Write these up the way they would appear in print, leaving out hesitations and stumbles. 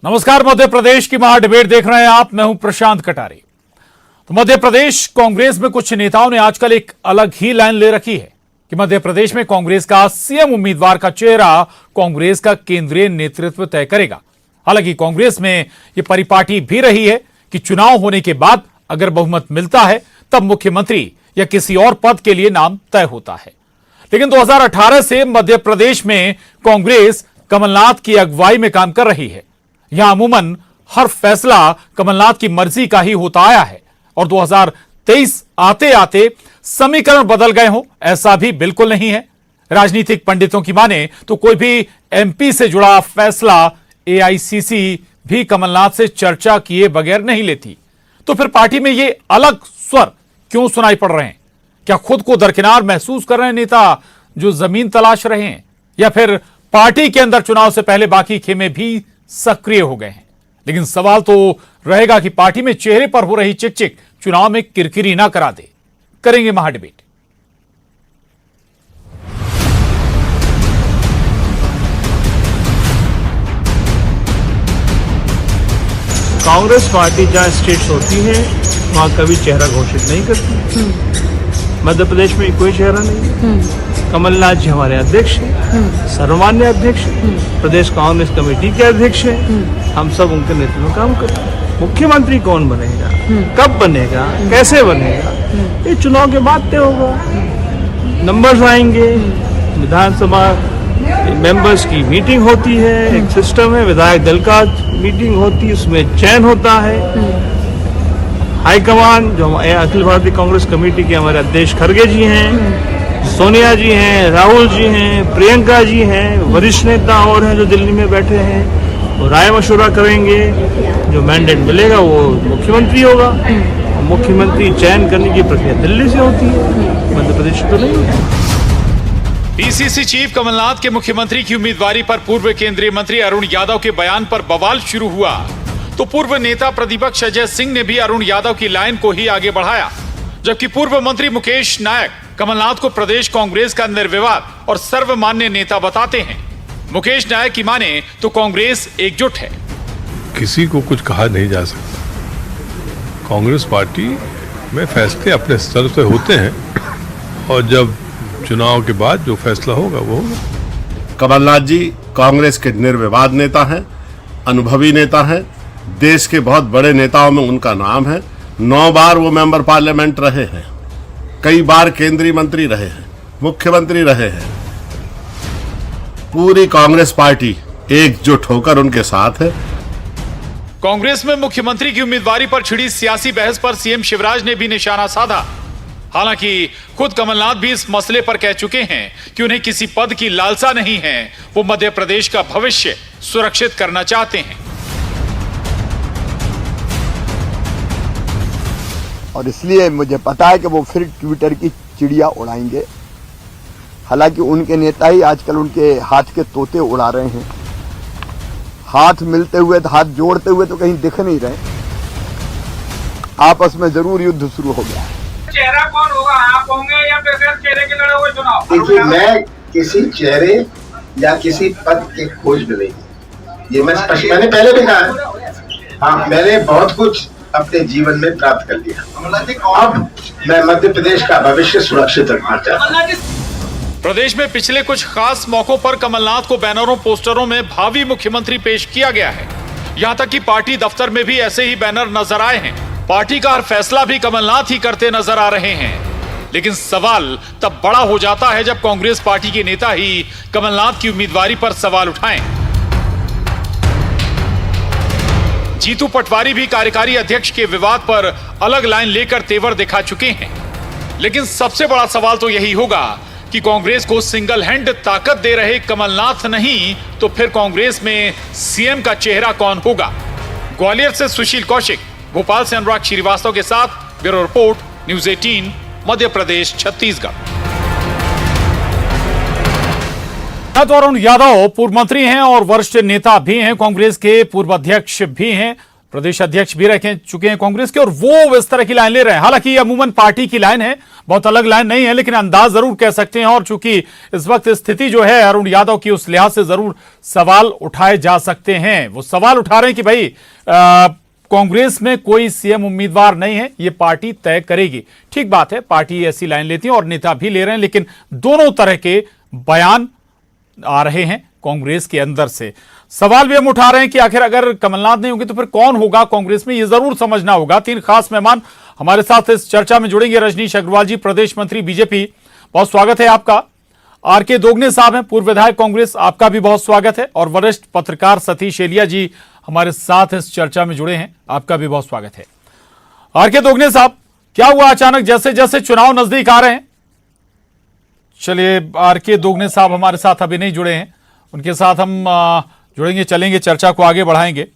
नमस्कार, मध्य प्रदेश की महा डिबेट देख रहे हैं आप। मैं हूं प्रशांत कटारे। तो मध्य प्रदेश कांग्रेस में कुछ नेताओं ने आजकल एक अलग ही लाइन ले रखी है कि मध्य प्रदेश में कांग्रेस का सीएम उम्मीदवार का चेहरा कांग्रेस का केंद्रीय नेतृत्व तय करेगा। हालांकि कांग्रेस में यह परिपाटी भी रही है कि चुनाव होने के बाद अगर बहुमत मिलता है तब मुख्यमंत्री या किसी और पद के लिए नाम तय होता है। लेकिन 2018 से मध्य प्रदेश में कांग्रेस कमलनाथ की अगुवाई में काम कर रही है। यहां अमूमन हर फैसला कमलनाथ की मर्जी का ही होता आया है और 2023 आते आते समीकरण बदल गए हो ऐसा भी बिल्कुल नहीं है। राजनीतिक पंडितों की माने तो कोई भी एमपी से जुड़ा फैसला एआईसीसी भी कमलनाथ से चर्चा किए बगैर नहीं लेती। तो फिर पार्टी में ये अलग स्वर क्यों सुनाई पड़ रहे हैं? क्या खुद को दरकिनार महसूस कर रहे हैं नेता जो जमीन तलाश रहे हैं, या फिर पार्टी के अंदर चुनाव से पहले बाकी खेमे भी सक्रिय हो गए हैं? लेकिन सवाल तो रहेगा कि पार्टी में चेहरे पर हो रही चिकचिक चुनाव में किरकिरी ना करा दे। करेंगे महाडिबेट। कांग्रेस पार्टी जहां स्टेट्स होती है वहां कभी चेहरा घोषित नहीं करती। मध्य प्रदेश में कोई चेहरा नहीं है। कमलनाथ जी हमारे अध्यक्ष हैं, सर्वमान्य अध्यक्ष हैं, प्रदेश कांग्रेस कमेटी के अध्यक्ष हैं। हम सब उनके नेतृत्व में काम करते हैं। मुख्यमंत्री कौन बनेगा, कब बनेगा, कैसे बनेगा, ये चुनाव के बाद तय होगा। नंबर्स आएंगे, विधानसभा मेंबर्स की मीटिंग होती है, एक सिस्टम है, विधायक दल का मीटिंग होती है, उसमें चयन होता है। हाईकमान जो अखिल भारतीय कांग्रेस कमेटी के हमारे अध्यक्ष खड़गे जी हैं, सोनिया जी हैं, राहुल जी हैं, प्रियंका जी हैं, वरिष्ठ नेता और हैं जो दिल्ली में बैठे हैं, वो राय मशवरा करेंगे। जो मैंडेट मिलेगा वो मुख्यमंत्री होगा। मुख्यमंत्री चयन करने की प्रक्रिया दिल्ली से होती है, मध्य प्रदेश तो नहीं होती। पीसीसी चीफ कमलनाथ के मुख्यमंत्री की उम्मीदवारी पर पूर्व केंद्रीय मंत्री अरुण यादव के बयान पर बवाल शुरू हुआ तो पूर्व नेता प्रतिपक्ष अजय सिंह ने भी अरुण यादव की लाइन को ही आगे बढ़ाया, जबकि पूर्व मंत्री मुकेश नायक कमलनाथ को प्रदेश कांग्रेस का निर्विवाद और सर्वमान्य नेता बताते हैं। मुकेश नायक की माने तो कांग्रेस एकजुट है। किसी को कुछ कहा नहीं जा सकता। कांग्रेस पार्टी में फैसले अपने स्तर से होते हैं और जब चुनाव के बाद जो फैसला होगा वो होगा। कमलनाथ जी कांग्रेस के निर्विवाद नेता हैं, अनुभवी नेता हैं, देश के बहुत बड़े नेताओं में उनका नाम है। 9 बार वो मेंबर पार्लियामेंट रहे हैं, कई बार केंद्रीय मंत्री रहे हैं, मुख्यमंत्री रहे हैं। पूरी कांग्रेस पार्टी एकजुट होकर उनके साथ है। कांग्रेस में मुख्यमंत्री की उम्मीदवारी पर छिड़ी सियासी बहस पर सीएम शिवराज ने भी निशाना साधा। हालांकि खुद कमलनाथ भी इस मसले पर कह चुके हैं कि उन्हें किसी पद की लालसा नहीं है, वो मध्य प्रदेश का भविष्य सुरक्षित करना चाहते हैं। और इसलिए मुझे पता है कि वो फिर ट्विटर की चिड़िया उड़ाएंगे। हालांकि उनके नेता ही आजकल उनके हाथ के तोते उड़ा रहे हैं। हाथ मिलते हुए, हाथ जोड़ते हुए तो कहीं दिख नहीं रहे। आपस में जरूर युद्ध शुरू हो गया है। चेहरा कौन होगा, आप होंगे या बगैर चेहरे के लड़ोगे चुनाव? देखिए, मैं किसी चेहरे या किसी पद के खोज में नहीं। ये मैंने पहले भी कहा। हाँ, मैंने बहुत कुछ अपने जीवन में प्राप्त कर लिया। अब मैं मध्य प्रदेश का भविष्य सुरक्षित रखना चाहता हूँ। प्रदेश में पिछले कुछ खास मौकों पर कमलनाथ को बैनरों पोस्टरों में भावी मुख्यमंत्री पेश किया गया है। यहां तक कि पार्टी दफ्तर में भी ऐसे ही बैनर नजर आए हैं। पार्टी का हर फैसला भी कमलनाथ ही करते नजर आ रहे हैं। लेकिन सवाल तब बड़ा हो जाता है जब कांग्रेस पार्टी के नेता ही कमलनाथ की उम्मीदवारी पर सवाल उठाएं। जीतू पटवारी भी कार्यकारी अध्यक्ष के विवाद पर अलग लाइन लेकर तेवर दिखा चुके हैं। लेकिन सबसे बड़ा सवाल तो यही होगा कि कांग्रेस को सिंगल हैंड ताकत दे रहे कमलनाथ नहीं तो फिर कांग्रेस में सीएम का चेहरा कौन होगा? ग्वालियर से सुशील कौशिक, भोपाल से अनुराग श्रीवास्तव के साथ bureau report, news 18, Madhya Pradesh, Chhattisgarh. Arun Yadav पूर्व मंत्री हैं और वरिष्ठ नेता भी हैं, कांग्रेस के पूर्व अध्यक्ष भी हैं। प्रदेश अध्यक्ष भी रह चुके हैं कांग्रेस के, और वो इस तरह की लाइन ले रहे हैं। हालांकि ये अमूमन पार्टी की लाइन है, बहुत अलग लाइन नहीं है, लेकिन अंदाज जरूर कह सकते हैं। और चूंकि इस वक्त स्थिति जो है अरुण यादव की, उस लिहाज से जरूर सवाल उठाए जा सकते हैं। वो सवाल उठा रहे हैं कि भाई कांग्रेस में कोई सीएम उम्मीदवार नहीं है, ये पार्टी तय करेगी। ठीक बात है, पार्टी ऐसी लाइन लेती है और नेता भी ले रहे हैं, लेकिन दोनों तरह के बयान आ रहे हैं कांग्रेस के अंदर से। सवाल भी हम उठा रहे हैं कि आखिर अगर कमलनाथ नहीं होंगे तो फिर कौन होगा कांग्रेस में, यह जरूर समझना होगा। 3 खास मेहमान हमारे साथ इस चर्चा में जुड़ेंगे। रजनीश अग्रवाल जी, प्रदेश मंत्री बीजेपी, बहुत स्वागत है आपका। आरके दोगने साहब हैं, पूर्व विधायक कांग्रेस, आपका भी बहुत स्वागत है। और वरिष्ठ पत्रकार सतीश एलिया जी हमारे साथ इस चर्चा में जुड़े हैं, आपका भी बहुत स्वागत है। आरके दोगने साहब, क्या हुआ अचानक जैसे जैसे चुनाव नजदीक आ रहे हैं? चलिए, आरके दोगने साहब हमारे साथ अभी नहीं जुड़े हैं, उनके साथ हम जुड़ेंगे, चलेंगे, चर्चा को आगे बढ़ाएंगे।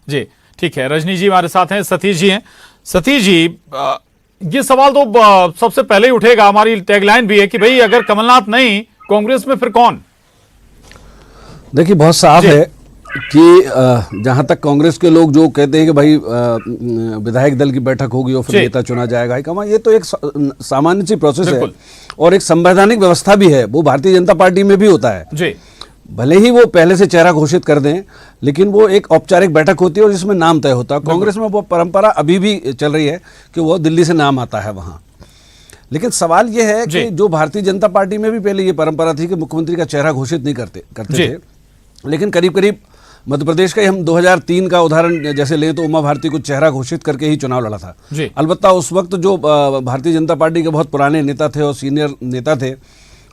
जी ठीक है, रजनी जी हमारे साथ हैं, सतीश जी हैं। सतीश जी, ये सवाल तो सबसे पहले ही उठेगा, हमारी टैगलाइन भी है कि भाई अगर कमलनाथ नहीं, कांग्रेस में फिर कौन? देखिए, बहुत साफ है कि जहां तक कांग्रेस के लोग जो कहते हैं कि भाई विधायक दल की बैठक होगी और फिर नेता चुना जाएगा, ये तो एक सामान्य सी प्रोसेस है और एक संवैधानिक व्यवस्था भी है। वो भारतीय जनता पार्टी में भी होता है जी। भले ही वो पहले से चेहरा घोषित कर दें, लेकिन वो एक औपचारिक बैठक होती है और जिसमें नाम तय होता है। कांग्रेस में वो परंपरा अभी भी चल रही है कि वो दिल्ली से नाम आता है वहां। लेकिन सवाल ये है कि जो भारतीय जनता पार्टी में भी पहले ये परंपरा थी कि मुख्यमंत्री का चेहरा घोषित नहीं करते थे, लेकिन करीब करीब मध्य प्रदेश का ही हम 2003 का उदाहरण जैसे लें तो उमा भारती को चेहरा घोषित करके ही चुनाव लड़ा था। अलबत्ता उस वक्त जो भारतीय जनता पार्टी के बहुत पुराने नेता थे और सीनियर नेता थे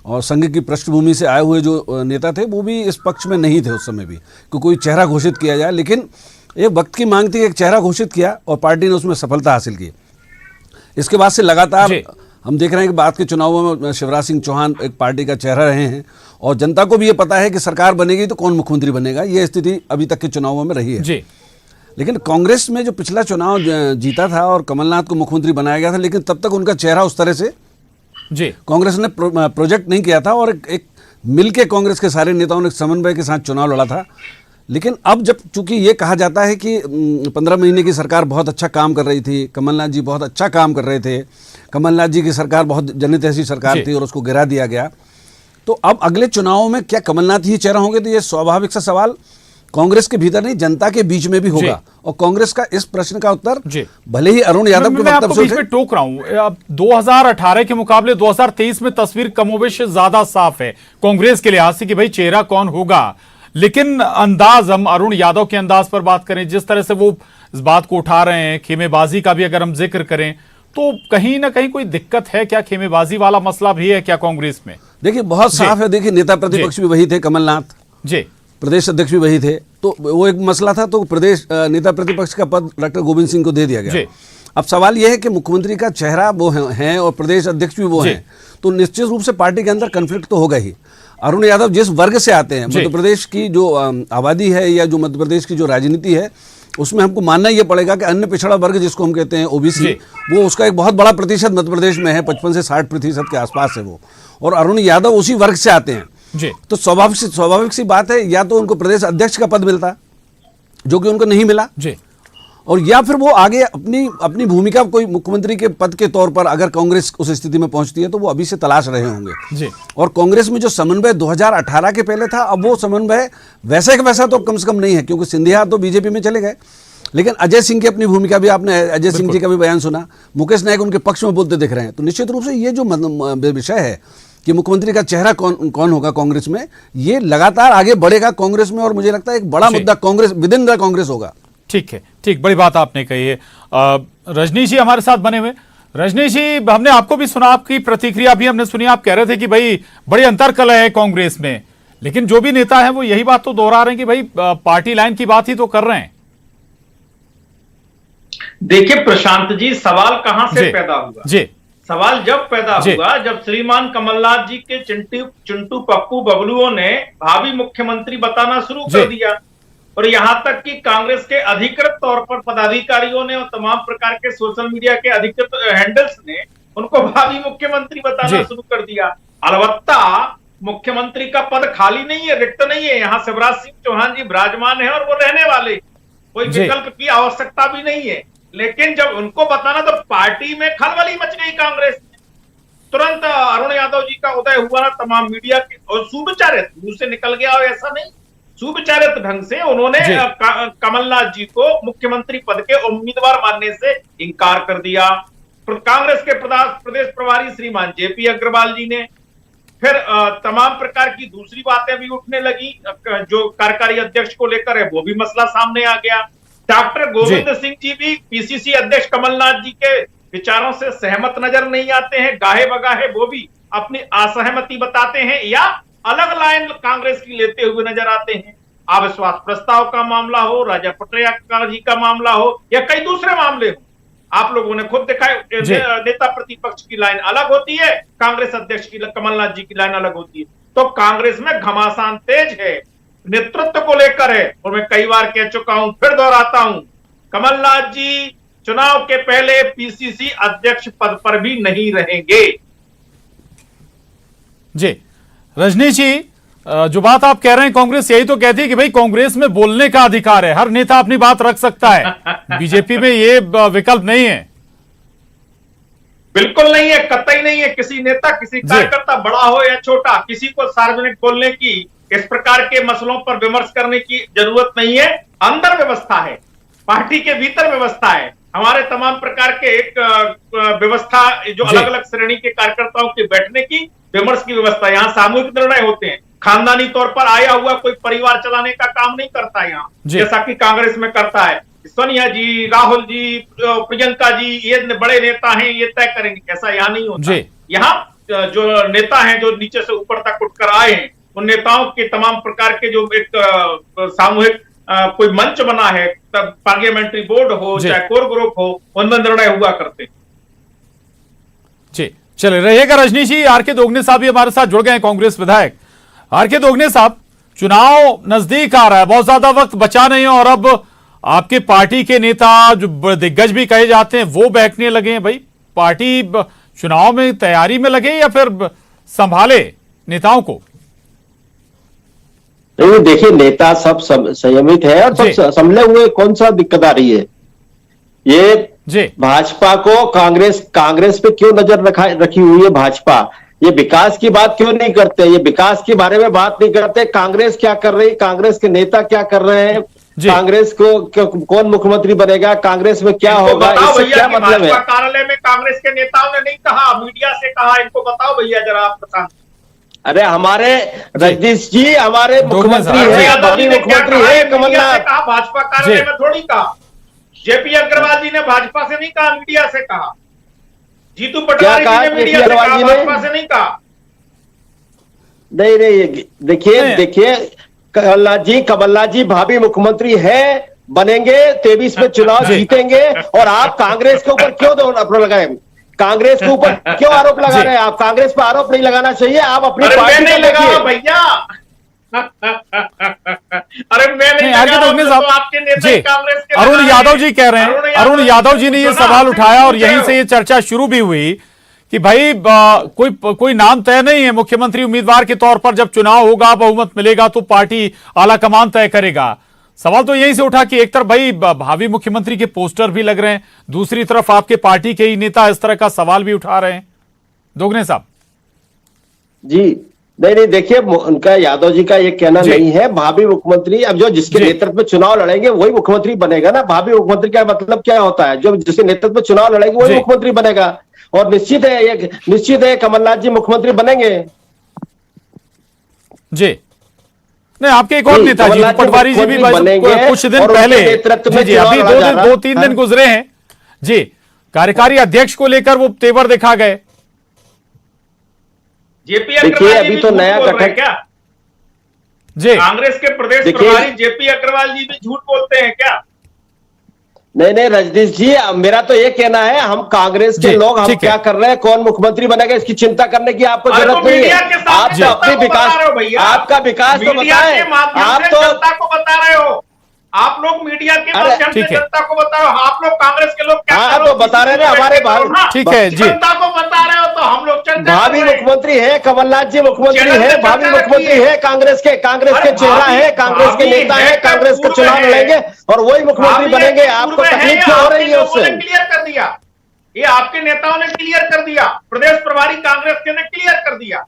और संघ की पृष्ठभूमि से आए हुए जो नेता थे, वो भी इस पक्ष में नहीं थे उस समय भी कि कोई चेहरा घोषित किया जाए। लेकिन एक वक्त की मांग थी कि एक चेहरा घोषित किया और पार्टी ने उसमें सफलता हासिल की। इसके बाद से लगातार हम देख रहे हैं कि बाद के चुनावों में शिवराज सिंह चौहान एक पार्टी का चेहरा रहे हैं और जनता को भी ये पता है कि सरकार बनेगी तो कौन मुख्यमंत्री बनेगा, ये स्थिति अभी तक के चुनावों में रही है। लेकिन कांग्रेस में जो पिछला चुनाव जीता था और कमलनाथ को मुख्यमंत्री बनाया गया था, लेकिन तब तक उनका चेहरा उस तरह से कांग्रेस ने प्रोजेक्ट नहीं किया था और एक मिलके कांग्रेस के सारे नेताओं ने समन्वय के साथ चुनाव लड़ा था। लेकिन अब जब चूंकि ये कहा जाता है कि 15 महीने की सरकार बहुत अच्छा काम कर रही थी, कमलनाथ जी बहुत अच्छा काम कर रहे थे, कमलनाथ जी की सरकार बहुत जनहितैषी सरकार थी और उसको गिरा दिया गया, तो अब अगले चुनावों में क्या कमलनाथ ही चेहरा होंगे? तो ये स्वाभाविक सा सवाल कांग्रेस के भीतर नहीं, जनता के बीच में भी होगा। और कांग्रेस का इस प्रश्न का उत्तर भले ही अरुण यादव के वक्तव्य से बीच में टोक रहा हूं, अब 2018 के मुकाबले 2023 में तस्वीर कमोबेश ज्यादा साफ है कांग्रेस के लिहाज से कि भाई चेहरा कौन होगा। लेकिन अंदाज, हम अरुण यादव के अंदाज पर बात करें, जिस तरह से वो इस बात को उठा रहे हैं, खेमेबाजी का भी अगर हम जिक्र करें तो कहीं ना कहीं कोई दिक्कत है क्या? खेमेबाजी वाला मसला भी है क्या कांग्रेस में? देखिए, बहुत साफ है। देखिए, नेता प्रतिपक्ष भी वही थे कमलनाथ जी, प्रदेश अध्यक्ष भी वही थे, तो वो एक मसला था, तो प्रदेश नेता प्रतिपक्ष का पद डॉक्टर गोविंद सिंह को दे दिया गया। अब सवाल यह है कि मुख्यमंत्री का चेहरा वो है और प्रदेश अध्यक्ष भी वो हैं, तो निश्चित रूप से पार्टी के अंदर कन्फ्लिक्ट तो होगा ही। अरुण यादव जिस वर्ग से आते हैं, मध्य प्रदेश की जो आबादी है या जो मध्य प्रदेश की जो राजनीति है, उसमें हमको मानना यह पड़ेगा कि अन्य पिछड़ा वर्ग जिसको हम कहते हैं ओबीसी, वो उसका एक बहुत बड़ा प्रतिशत मध्य प्रदेश में है, 55 से 60% के आसपास है वो, और अरुण यादव उसी वर्ग से आते हैं तो स्वाभाविक सी बात है, या तो उनको प्रदेश अध्यक्ष का पद मिलता जो कि उनको नहीं मिला, और या फिर वो आगे अपनी भूमिका कोई मुख्यमंत्री के पद के तौर पर अगर कांग्रेस उस स्थिति में पहुंचती है तो वो अभी से तलाश रहे होंगे। और कांग्रेस में जो समन्वय 2018 के पहले था, अब वो समन्वय वैसे का वैसा तो कम से कम नहीं है, क्योंकि सिंधिया तो बीजेपी में चले गए, लेकिन अजय सिंह की अपनी भूमिका भी, आपने अजय सिंह जी का भी बयान सुना, मुकेश नायक उनके पक्ष में बोलते दिख रहे हैं। तो निश्चित रूप से ये जो विषय है कि मुख्यमंत्री का चेहरा कौन होगा कांग्रेस में, ये लगातार आगे बढ़ेगा कांग्रेस में, और मुझे लगता है एक बड़ा मुद्दा Congress with in the Congress होगा। ठीक है, ठीक, बड़ी बात आपने कही है। रजनीश जी हमारे साथ बने हुए। रजनीश जी, हमने आपको भी सुना, आपकी प्रतिक्रिया भी हमने सुनी, आप कह रहे थे कि भाई बड़ी अंतर्कलह है कांग्रेस में, लेकिन जो भी नेता है वो यही बात तो दोहरा रहे हैं कि भाई पार्टी लाइन की बात ही तो कर रहे हैं। देखिए प्रशांत जी, सवाल कहां से पैदा हुआ? सवाल जब पैदा हुआ जब श्रीमान कमलनाथ जी के चिंटू पप्पू बबलुओं ने भावी मुख्यमंत्री बताना शुरू कर दिया, और यहां तक कि कांग्रेस के अधिकृत तौर पर पदाधिकारियों ने और तमाम प्रकार के सोशल मीडिया के अधिकृत हैंडल्स ने उनको भावी मुख्यमंत्री बताना शुरू कर दिया। अलबत्ता मुख्यमंत्री का पद खाली नहीं है, रिक्त नहीं है, यहाँ शिवराज सिंह चौहान जी विराजमान है और वो रहने वाले। कोई विकल्प की आवश्यकता भी नहीं है। लेकिन जब उनको बताना तो पार्टी में खलबली मच गई कांग्रेस में। तुरंत अरुण यादव जी का उदय हुआ ना तमाम मीडिया के, और सुविचारित मुंह से निकल गया, और ऐसा नहीं, सुविचारित ढंग से उन्होंने कमलनाथ जी को मुख्यमंत्री पद के उम्मीदवार मानने से इंकार कर दिया। कांग्रेस के प्रदेश प्रभारी श्रीमान जेपी अग्रवाल जी ने फिर तमाम प्रकार की दूसरी बातें भी उठने लगी, जो कार्यकारी अध्यक्ष को लेकर है वो भी मसला सामने आ गया। डॉक्टर गोविंद सिंह जी भी पीसीसी अध्यक्ष कमलनाथ जी के विचारों से सहमत नजर नहीं आते हैं, गाहे बगाहे वो भी अपनी असहमति बताते हैं या अलग लाइन कांग्रेस की लेते हुए नजर आते हैं। अविश्वास प्रस्ताव का मामला हो, राजा पटैया जी का मामला हो या कई दूसरे मामले हो, आप लोगों ने खुद दिखाए, नेता प्रतिपक्ष की लाइन अलग होती है, कांग्रेस अध्यक्ष की कमलनाथ जी की लाइन अलग होती है। तो कांग्रेस में घमासान तेज है, नेतृत्व को लेकर है। और मैं कई बार कह चुका हूं, फिर दोहराता हूं, कमलनाथ जी चुनाव के पहले पीसीसी अध्यक्ष पद पर भी नहीं रहेंगे। जी रजनीश जी, जो बात आप कह रहे हैं, कांग्रेस यही तो कहती है कि भाई कांग्रेस में बोलने का अधिकार है, हर नेता अपनी बात रख सकता है। बीजेपी में ये विकल्प नहीं है। बिल्कुल नहीं है, कतई नहीं है। किसी नेता, किसी कार्यकर्ता, बड़ा हो या छोटा, किसी को सार्वजनिक बोलने की, इस प्रकार के मसलों पर विमर्श करने की जरूरत नहीं है। अंदर व्यवस्था है, पार्टी के भीतर व्यवस्था है, हमारे तमाम प्रकार के एक व्यवस्था, जो अलग अलग श्रेणी के कार्यकर्ताओं के बैठने की, विमर्श की व्यवस्था। यहाँ सामूहिक निर्णय होते हैं, खानदानी तौर पर आया हुआ कोई परिवार चलाने का काम नहीं करता यहाँ, जैसा कि कांग्रेस में करता है। सोनिया जी, राहुल जी, प्रियंका जी, ये बड़े नेता हैं, ये तय करेंगे, ऐसा यहाँ नहीं होता। यहाँ जो नेता हैं, जो नीचे से ऊपर तक उठकर आए हैं, उन नेताओं के तमाम प्रकार के जो एक सामूहिक कोई मंच बना है, तब पार्लियामेंट्री बोर्ड हो चाहे कोर ग्रुप हो, उनमें निर्णय हुआ करते। जी चले रहिएगा रजनीश जी। आर के दोगने साहब भी हमारे साथ जुड़ गए हैं, कांग्रेस विधायक। आर के दोगने साहब, चुनाव नजदीक आ रहा है, बहुत ज्यादा वक्त बचा नहीं है, और अब आपके पार्टी के नेता जो दिग्गज भी कहे जाते हैं वो बहकने लगे हैं। भाई पार्टी चुनाव में तैयारी में लगे या फिर संभाले नेताओं को? नहीं, देखिए नेता सब संयमित है और सब संभले हुए, कौन सा दिक्कत आ रही है? ये भाजपा को कांग्रेस पे क्यों नजर रखी हुई है भाजपा? ये विकास की बात क्यों नहीं करते? ये विकास के बारे में बात नहीं करते। कांग्रेस क्या कर रही है, कांग्रेस के नेता क्या कर रहे हैं, कांग्रेस को कौन मुख्यमंत्री बनेगा, कांग्रेस में क्या होगा, इससे क्या मतलब है? कार्यालय में कांग्रेस के नेताओं ने नहीं कहा, मीडिया से कहा। इनको बताओ भैया जरा, आप बताएं। अरे हमारे जगदीश जी, हमारे मुख्यमंत्री है, मुख्यमंत्री है कमलनाथ। भाजपा कार्यालय में थोड़ी कहा, जेपी अग्रवाल जी ने भाजपा से नहीं कहा, मीडिया से कहा। जीतू पटवारी जी ने मीडिया से कहा, भाजपा से नहीं कहा। नहीं, देखिए कमलनाथ जी भावी मुख्यमंत्री है, बनेंगे, 23 में चुनाव जीतेंगे। और आप कांग्रेस के ऊपर क्यों आरोप लगाए? कांग्रेस के ऊपर क्यों आरोप लगा रहे हैं आप? कांग्रेस पर आरोप नहीं लगाना चाहिए, आप अपनी पार्टी में लगाओ भैया। अरे मैं नहीं लगा रहा, तो आपके नेता कांग्रेस के अरुण यादव जी कह रहे हैं, अरुण यादव जी ने ये सवाल उठाया और यहीं से ये चर्चा शुरू भी हुई कि भाई कोई नाम तय नहीं है मुख्यमंत्री उम्मीदवार के तौर पर। जब चुनाव होगा, बहुमत मिलेगा तो पार्टी आलाकमान तय करेगा। सवाल तो यहीं से उठा कि एक तरफ भाई भावी मुख्यमंत्री के पोस्टर भी लग रहे हैं, दूसरी तरफ आपके पार्टी के ही नेता इस तरह का सवाल भी उठा रहे हैं। दोगने साहब जी, नहीं, देखिए उनका, यादव जी का ये कहना नहीं है भावी मुख्यमंत्री। अब जो जिसके नेतृत्व में चुनाव लड़ेंगे वही मुख्यमंत्री बनेगा ना। भावी मुख्यमंत्री का मतलब क्या होता है? जो जिसके नेतृत्व में चुनाव लड़ेंगे वही मुख्यमंत्री बनेगा। और निश्चित है कमलनाथ जी मुख्यमंत्री बनेंगे। जी नहीं, आपके एक और नेता जी पटवारी जी भी कुछ दिन पहले, जी अभी 2-3 दिन गुजरे हैं जी, कार्यकारी अध्यक्ष को लेकर वो तेवर दिखा गए। जेपी अग्रवाल अभी तो नया गठन क्या जी, कांग्रेस के प्रदेश प्रभारी जेपी अग्रवाल जी भी झूठ बोलते हैं क्या? नहीं रजनीश जी, मेरा तो ये कहना है, हम कांग्रेस के लोग हम क्या कर रहे हैं, कौन मुख्यमंत्री बनेगा, इसकी चिंता करने की आपको जरूरत नहीं है। आप तो अपने विकास, आपका विकास तो बताएं। आप तो जनता को बता रहे हो, आप लोग मीडिया के माध्यम से जनता को बता रहे हो। आप लोग कांग्रेस के लोग क्या तो बता रहे हैं हमारे ठीक है जी, जनता को बता रहे हो, तो हम लोग भावी मुख्यमंत्री है, कमलनाथ जी मुख्यमंत्री है, भावी मुख्यमंत्री है, कांग्रेस के चेहरा है, कांग्रेस के नेता है, कांग्रेस के चुनाव लड़ेंगे और वही मुख्यमंत्री बनेंगे। आपको तकलीफ क्यों हो रही है उससे? क्लियर कर दिया, ये आपके नेताओं ने क्लियर कर दिया, प्रदेश प्रभारी कांग्रेस के ने क्लियर कर दिया,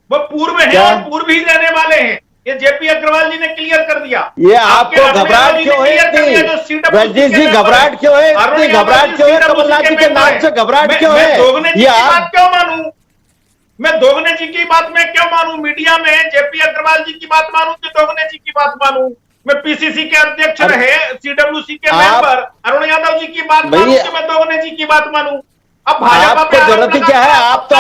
वो पूर्व है और पूर्व ही रहने वाले हैं, ये जेपी अग्रवाल जी ने क्लियर कर दिया। ये आपको घबराहट क्यों है इतनी? रजनीश जी घबराहट क्यों है इतनी? घबराहट क्यों है? कमलनाथ जी के नाम से घबराहट क्यों है? ये आप क्यों मानूं? मैं दोगने जी की बात में क्यों मानूं? मीडिया में जेपी अग्रवाल जी की बात मानूं कि दोगने जी की बात मानूं? मैं पीसीसी के अध्यक्ष रहे, सीडब्ल्यूसी के मेंबर अरुण यादव जी की बात मानूं कि मैं दोगने जी की बात मानूं? अब भाजपा पे जरूरत क्या है? आप तो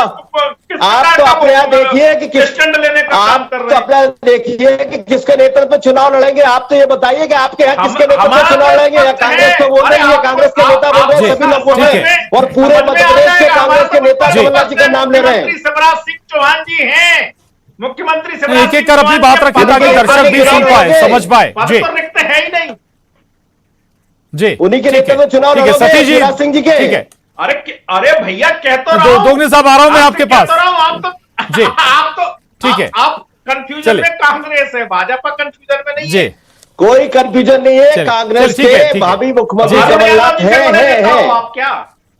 अपने यहाँ देखिए कि किस स्टैंड लेने का काम कर रहे हैं। अपना देखिए कि किसके नेतृत्व में चुनाव लड़ेंगे। आप तो ये बताइए कि आपके यहाँ किसके नेतृत्व में चुनाव लड़ेंगे? या कांग्रेस को बोल रही है, कांग्रेस के नेता बोल रहे हैं, सभी लोग बोल रहे हैं और पूरे मध्य प्रदेश के कांग्रेस के नेता कमलनाथ जी का नाम ले रहे हैं। शिवराज सिंह चौहान जी हैं मुख्यमंत्री। एक एक कर अपनी बात रखिए ताकि दर्शक भी सुन पाए, समझ पाए। जी रिक्त है ही नहीं जी, उन्हीं के नेतृत्व में चुनाव लड़ोगे शिवराज सिंह जी के। ठीक है, अरे भैया कह तो रहा हूं, दोगने साहब आ रहा हूं मैं आपके पास। आप तो जी आप तो ठीक है, आप कंफ्यूजन में कांग्रेस है, भाजपा कंफ्यूजन में नहीं जी, है। कोई कंफ्यूजन नहीं है। कांग्रेस के भावी मुख्यमंत्री कमलनाथ है।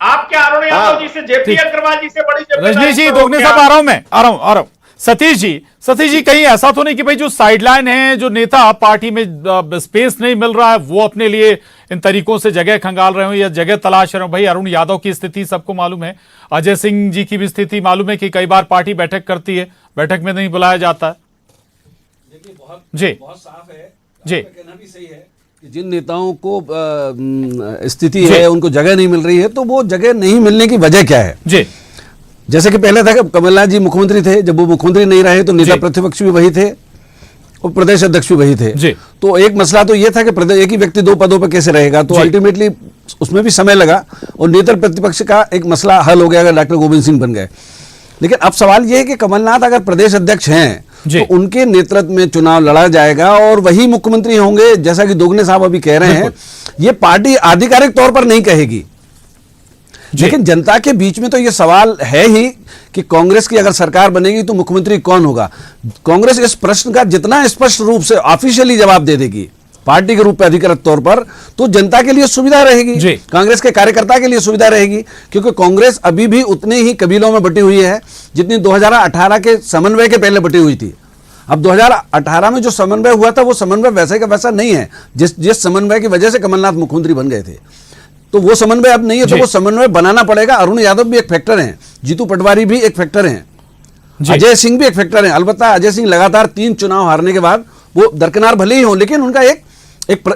आप क्या अरुण यादव जी से, जेपी अग्रवाल जी से बड़ी रजनीश जी, दोगने साहब आ रहा हूं मैं, आ रहा हूं। सतीश जी कहीं ऐसा तो नहीं कि भाई जो साइडलाइन है, जो नेता पार्टी में स्पेस नहीं मिल रहा है, वो अपने लिए इन तरीकों से जगह खंगाल रहे हो या जगह तलाश रहे हो? भाई अरुण यादव की स्थिति सबको मालूम है, अजय सिंह जी की भी स्थिति मालूम है कि कई बार पार्टी बैठक करती है, बैठक में नहीं बुलाया जाता है। देखिए बहुत साफ है जी, कहना भी सही है कि जिन नेताओं को स्थिति है, उनको जगह नहीं मिल रही है, तो वो जगह नहीं मिलने की वजह क्या है? जी, जैसे कि पहले था कि कमलनाथ जी मुख्यमंत्री थे, जब वो मुख्यमंत्री नहीं रहे तो नेता प्रतिपक्ष भी वही थे और प्रदेश अध्यक्ष भी वही थे। तो एक मसला तो ये था कि एक ही व्यक्ति दो पदों पर कैसे रहेगा, तो अल्टीमेटली उसमें भी समय लगा और नेता प्रतिपक्ष का एक मसला हल हो गया अगर डॉक्टर गोविंद सिंह बन गए। लेकिन अब सवाल यह है कि कमलनाथ अगर प्रदेश अध्यक्ष हैं तो उनके नेतृत्व में चुनाव लड़ा जाएगा और वही मुख्यमंत्री होंगे, जैसा कि दोगने साहब अभी कह रहे हैं। ये पार्टी आधिकारिक तौर पर नहीं कहेगी, लेकिन जनता के बीच में तो ये सवाल है ही कि कांग्रेस की अगर सरकार बनेगी तो मुख्यमंत्री कौन होगा। कांग्रेस इस प्रश्न का जितना स्पष्ट रूप से ऑफिशियली जवाब दे देगी पार्टी के रूप में अधिकृत तौर पर, तो जनता के लिए सुविधा रहेगी, कांग्रेस के कार्यकर्ता के लिए सुविधा रहेगी, क्योंकि कांग्रेस अभी भी उतने ही कबीलों में बटी हुई है जितनी 2018 के समन्वय के पहले बटी हुई थी। अब 2018 में जो समन्वय हुआ था वो समन्वय वैसे का वैसा नहीं है जिस समन्वय की वजह से कमलनाथ मुख्यमंत्री बन गए थे। तो वो समन्वय अब नहीं है, तो वो समन्वय बनाना पड़ेगा। अरुण यादव भी एक फैक्टर हैं, जीतू पटवारी भी एक फैक्टर हैं, अजय सिंह भी एक फैक्टर हैं। अलबत्ता अजय सिंह लगातार 3 चुनाव हारने के बाद वो दरकिनार भले ही हों, लेकिन उनका एक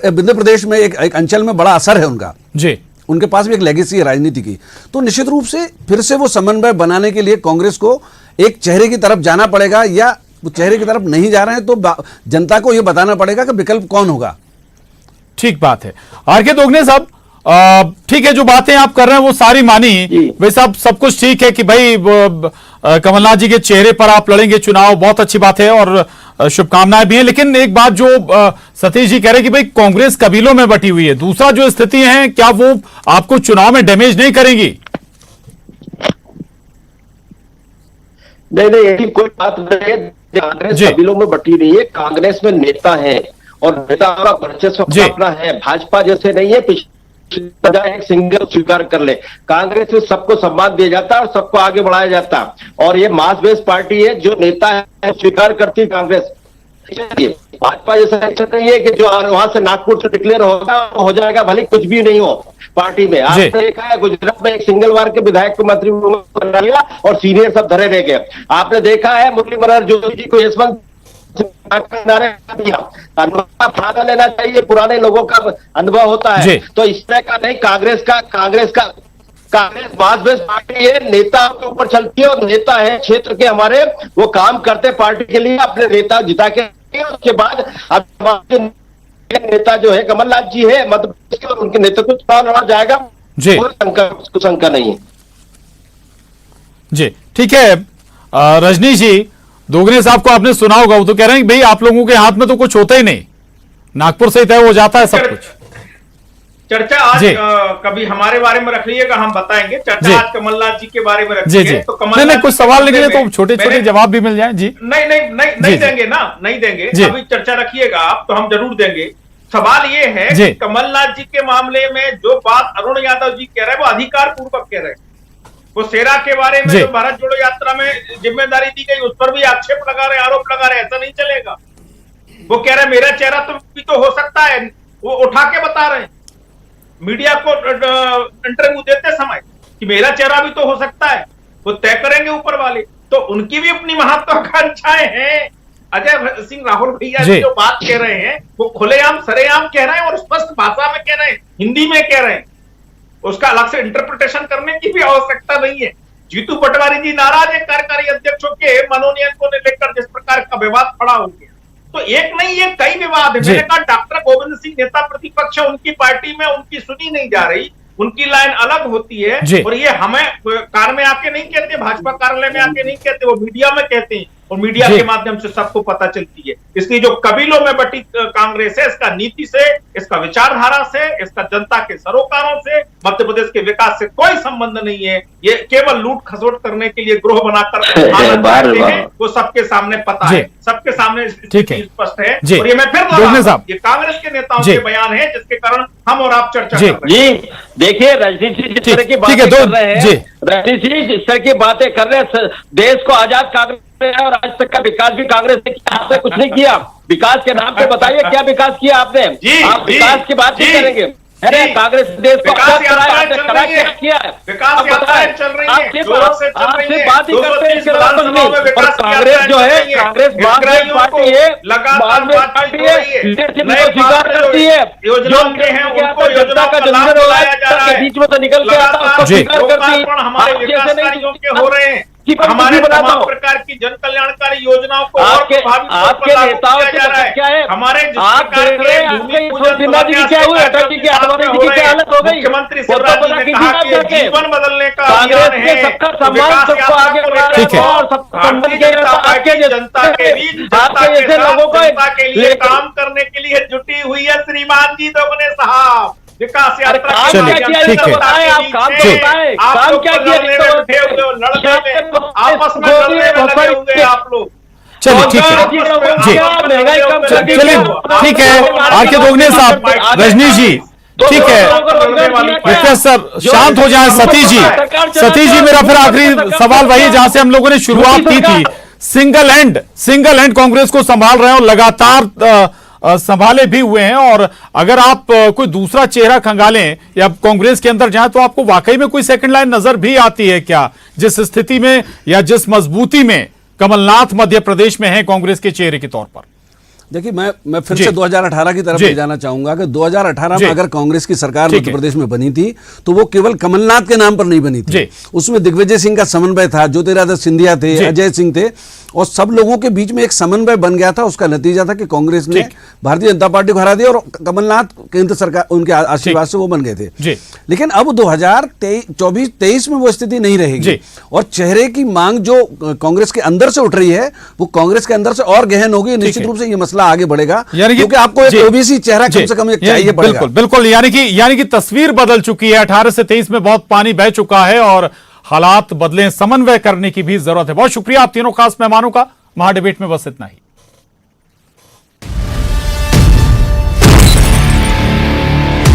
मध्य प्रदेश में एक अंचल में बड़ा असर है उनका जी, उनके पास भी एक लेगेसी है राजनीति की। तो निश्चित रूप से फिर से वो समन्वय बनाने के लिए कांग्रेस को एक चेहरे की तरफ जाना पड़ेगा, या वो चेहरे की तरफ नहीं जा रहे हैं तो जनता को यह बताना पड़ेगा कि विकल्प कौन होगा। ठीक बात है। आर.के. दोगने साहब, ठीक है, जो बातें आप कर रहे हैं वो सारी मानी, वैसे सब कुछ ठीक है कि भाई कमलनाथ जी के चेहरे पर आप लड़ेंगे चुनाव, बहुत अच्छी बात है और शुभकामनाएं भी हैं। लेकिन एक बात जो सतीश जी कह रहे हैं कि भाई कांग्रेस कबीलों में बटी हुई है, दूसरा जो स्थिति है क्या वो आपको चुनाव में डैमेज नहीं करेगी? नहीं, यही कोई बात नहीं है। कांग्रेस कबीलों में बटी नहीं है, कांग्रेस में नेता है और नेता का वर्चस्व अपना है। भाजपा जैसे नहीं है एक सिंगल स्वीकार कर ले। कांग्रेस में सबको सम्मान दिया जाता है और सबको आगे बढ़ाया जाता है, और ये मास बेस्ड पार्टी है, जो नेता है स्वीकार करती है कांग्रेस। भाजपा जैसा ऐसा नहीं है कि जो वहां से नागपुर से डिक्लेयर होगा हो जाएगा, भले कुछ भी नहीं हो पार्टी में। आपने देखा है गुजरात में एक सिंगल बार के विधायक को मंत्री बना लिया और सीनियर सब धरे रह गए। आपने देखा है मुरली मनोहर जोशी जी को यशवंत फायदा लेना चाहिए, पुराने लोगों का अनुभव होता है। तो इस तरह का नहीं, कांग्रेस मास बेस्ड पार्टी है, नेता के ऊपर चलती है और नेता है क्षेत्र के हमारे, वो काम करते पार्टी के लिए, अपने नेता जिता के। उसके बाद अब नेता जो है कमलनाथ जी है मध्य प्रदेश के, उनके नेतृत्व में चुनाव लड़ा जाएगा, कोई शंका नहीं है जी। ठीक है रजनीश जी, दोगने साहब को आपने सुना होगा, वो तो कह रहे हैं कि भाई आप लोगों के हाथ में तो कुछ होता ही नहीं, नागपुर से ही तय हो जाता है सब कुछ। चर्चा आज कभी हमारे बारे में रख लीजिएगा, हम बताएंगे। चर्चा आज कमलनाथ जी के बारे में रखिए। तो कमलनाथ नहीं, कुछ सवाल निकले तो छोटे छोटे जवाब भी मिल जाए जी। नहीं देंगे ना, नहीं देंगे। अभी चर्चा रखिएगा आप, तो हम जरूर देंगे। सवाल ये है कि कमलनाथ जी के मामले में जो बात अरुण यादव जी कह रहे हैं वो अधिकार पूर्वक कह रहे हैं। वो शेरा के बारे में जो भारत जोड़ो यात्रा में जिम्मेदारी दी गई उस पर भी आक्षेप लगा रहे, आरोप लगा रहे। ऐसा नहीं चलेगा। वो कह रहे मेरा चेहरा तो भी तो हो सकता है, वो उठा के बता रहे हैं मीडिया को इंटरव्यू देते समय कि मेरा चेहरा भी तो हो सकता है। वो तय करेंगे ऊपर वाले। तो उनकी भी अपनी महत्वाकांक्षाएं हैं। अजय सिंह राहुल भैया जो बात कह रहे हैं वो खुलेआम सरेआम कह रहे हैं और स्पष्ट भाषा में कह रहे हैं, हिंदी में कह रहे हैं। उसका अलग से इंटरप्रिटेशन करने की भी आवश्यकता नहीं है। जीतू पटवारी जी नाराज है कार्यकारी अध्यक्षों के मनोनयन को लेकर जिस प्रकार का विवाद खड़ा हो गया। तो एक नहीं, ये कई विवाद है। मैंने कहा डॉक्टर गोविंद सिंह नेता प्रतिपक्ष है, उनकी पार्टी में उनकी सुनी नहीं जा रही, उनकी लाइन अलग होती है। और ये हमें कार में आके नहीं कहते, भाजपा कार्यालय में आके नहीं कहते, वो मीडिया में कहते हैं और मीडिया के माध्यम से सबको पता चलती है। इसलिए जो कबीलों में बटी कांग्रेस है, इसका नीति से, इसका विचारधारा से, इसका जनता के सरोकारों से, मध्य प्रदेश के विकास से कोई संबंध नहीं है। ये केवल लूट खसोट करने के लिए ग्रोह बनाकर वो सबके सामने पता है, सबके सामने स्पष्ट है। और ये मैं फिर ये कांग्रेस के नेताओं के बयान है जिसके कारण हम और आप चर्चा कर रहे हैं। जी देखिए, रजनीश जिस तरह की बातें कर रहे हैं, रजनीश जी जिस तरह की बातें कर रहे हैं, देश को आजाद कांग्रेस और आज तक का विकास भी कांग्रेस ने किया, आपने कुछ नहीं किया। विकास के नाम पे बताइए क्या विकास किया आपने? आप विकास की बात नहीं करेंगे। अरे कांग्रेस देश को विकास यात्राएं चल रही है, जोरों से चल रही है। बात ही करते हैं कांग्रेस जो है, कांग्रेस पार्टी है, लगातार पार्टी है, स्वीकार करती है। योजनाओं के हैं उनको योजना का जन्म लाया जा रहा है, बीच में तो निकल के आता है, स्वीकार करती है। हमारे विकास कार्यों के हो रहे हैं, हमारे तमाम प्रकार की जन कल्याणकारी योजनाओं को आपके नेताओं से क्या है? हमारे मुख्यमंत्री शिवराज जी ने कहा कि जीवन बदलने का अभियान है, विकास यात्रा को लेकर जनता के बीच जनता के लिए काम करने के लिए जुटी हुई है श्रीमान जी दोगुने साहब। विकास यात्रा आप काम क्या किया? आपस में लड़ने होंगे आप लोग। चलिए ठीक है चलिए ठीक है। आके दोगुने साहब, रजनीश जी ठीक है, विकास सर शांत हो जाएं। सतीश जी मेरा फिर आखिरी सवाल वही जहां से हम लोगों ने शुरुआत की थी। सिंगल हैंड कांग्रेस को संभाल रहे हैं और लगातार संभाले भी हुए हैं। और अगर आप कोई दूसरा चेहरा खंगालें या कांग्रेस के अंदर जाएं तो आपको वाकई में कोई सेकंड लाइन नजर भी आती है क्या, जिस स्थिति में या जिस मजबूती में कमलनाथ मध्य प्रदेश में है कांग्रेस के चेहरे के तौर पर? देखिए मैं फिर से 2018 की तरफ ले जाना चाहूंगा कि 2018 में अगर कांग्रेस की सरकार मध्य प्रदेश में बनी थी तो वो केवल कमलनाथ के नाम पर नहीं बनी थी। उसमें दिग्विजय सिंह का समन्वय था, ज्योतिरादित्य सिंधिया थे, अजय सिंह थे और सब लोगों के बीच में एक समन्वय बन गया था। उसका नतीजा था कि कांग्रेस ने भारतीय जनता पार्टी को हरा दिया और कमलनाथ केंद्र सरकार उनके आशीर्वाद से वो बन गए थे। लेकिन अब 2024-23 में वो स्थिति नहीं रहेगी और चेहरे की मांग जो कांग्रेस के अंदर से उठ रही है वो कांग्रेस के अंदर से और गहन होगी। निश्चित रूप से ये मसला आगे बढ़ेगा क्योंकि आपको एक ओबीसी चेहरा कम से कम एक चाहिए पड़ेगा। बिल्कुल यानी कि तस्वीर बदल चुकी है। 18 से 23 में बहुत पानी बह चुका है और हालात बदले, समन्वय करने की भी जरूरत है। बहुत शुक्रिया आप तीनों खास मेहमानों का। महाडिबेट में बस इतना ही।